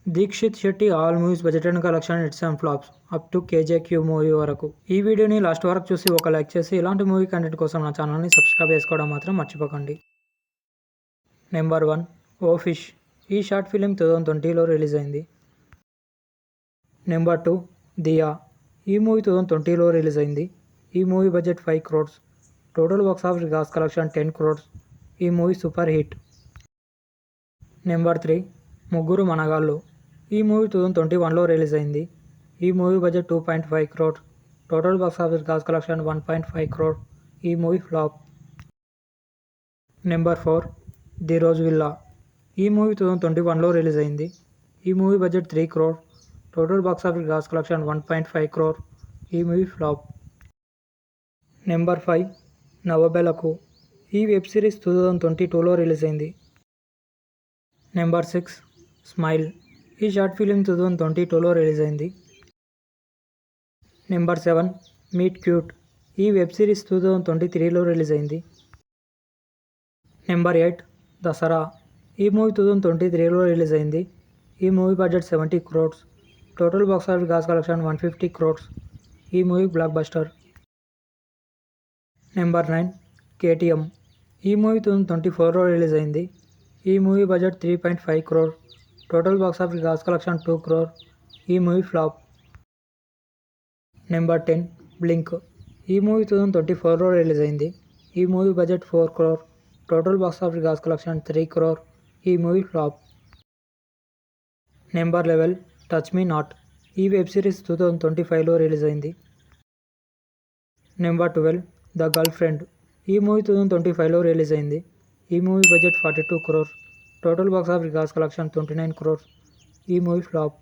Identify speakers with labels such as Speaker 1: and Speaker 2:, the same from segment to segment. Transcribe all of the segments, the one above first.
Speaker 1: Dixit Shetty all movies budget and collection hits and flops up to KJQ movie వరకు. ఈ వీడియోని last వరకు చూసి ఒక లైక్ చేసి ఇలాంటి మూవీ కంటెంట్ కోసం నా ఛానల్ని సబ్స్క్రైబ్ చేసుకోవడం మాత్రం మర్చిపోకండి. Number 1 oh fish. ఈ షార్ట్ ఫిలిం 2020లో రిలీజ్ అయింది. నెంబర్ 2 దియా. ఈ మూవీ 2020లో రిలీజ్ అయింది. ఈ movie budget 5 crores. Total box office gross collection 10 crores. ఈ movie super hit. Number 3 Mugguru Monagallu. ఈ మూవీ 2021లో రిలీజ్ అయింది. ఈ movie budget 2.5 crores. Total box office gross collection 1.5 crores. ఈ movie flop. Number 4 the rose villa. ఈ movie 2021లో release అయింది. ఈ movie budget 3 crores. Total box office gross collection 1.5 crores. ఈ మూవీ ఫ్లాప్. నెంబర్ 5 నవబెలకు. ఈ వెబ్ సిరీస్ 2022లో release అయింది. Number 6 smile. ఈ షార్ట్ ఫిలిం 2022లో రిలీజ్ అయింది. Number 7 meet cute. ఈ వెబ్ సిరీస్ 2023లో రిలీజ్ అయింది. నెంబర్ 8 దసరా. ఈ మూవీ 2023లో రిలీజ్ అయింది. ఈ movie budget 70 crores. Total box office gross collection 150 crores. ఈ movie blockbuster. Number 9 KTM. ఈ మూవీ 2024లో రిలీజ్ అయింది. ఈ movie budget 3.5 crores. Total box office gross collection 2 crores. ఈ మూవీ ఫ్లాప్. Number 10 blink. ఈ మూవీ 2024లో రిలీజ్ అయింది. ఈ movie budget 4 crores. Total box office gross collection 3 crores. ఈ movie flop. Number 11 touch me not. ఈ web series 2025లో release అయింది. Number 12 the girlfriend. ఈ మూవీ 2025లో రిలీజ్ అయింది. ఈ movie budget 42 crores. Total box office gross collection 29 crores. ఈ movie flop.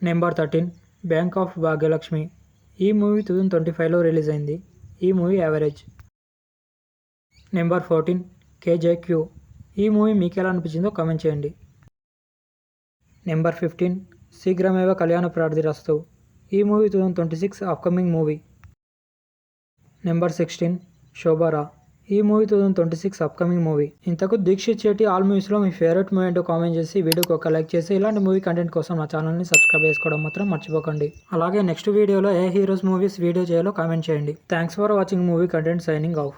Speaker 1: Number 13 bank of Bhagyalakshmi. ఈ మూవీ 2025లో రిలీజ్ అయింది. ఈ మూవీ యావరేజ్. నెంబర్ 14 కేజేక్యూ. ఈ మూవీ మీకు ఎలా అనిపించిందో కామెంట్ చేయండి. నెంబర్ 15 శీఘ్రమేవ కళ్యాణ ప్రార్థిరస్తు. ఈ మూవీ 2026 అప్కమింగ్ మూవీ. నెంబర్ 16 శోభారా. ఈ మూవీ 2026 అప్కమింగ్ మూవీ. ఇంతకు దీక్షిత్ శెట్టి ఆల్ మూవీస్లో మీ ఫేవరెట్ మూవీ ఏంటో కామెంట్ చేసి వీడియోకి ఒక లైక్ చేసి ఇలాంటి మూవీ కంటెంట్ కోసం నా ఛానల్ని సబ్స్క్రైబ్ చేసుకోవడం మాత్రం మర్చిపోకండి. అలాగే నెక్స్ట్ వీడియోలో ఏ హీరోస్ మూవీస్ వీడియో చేయాలో కామెంట్ చేయండి. Thanks for watching movie content. Signing off.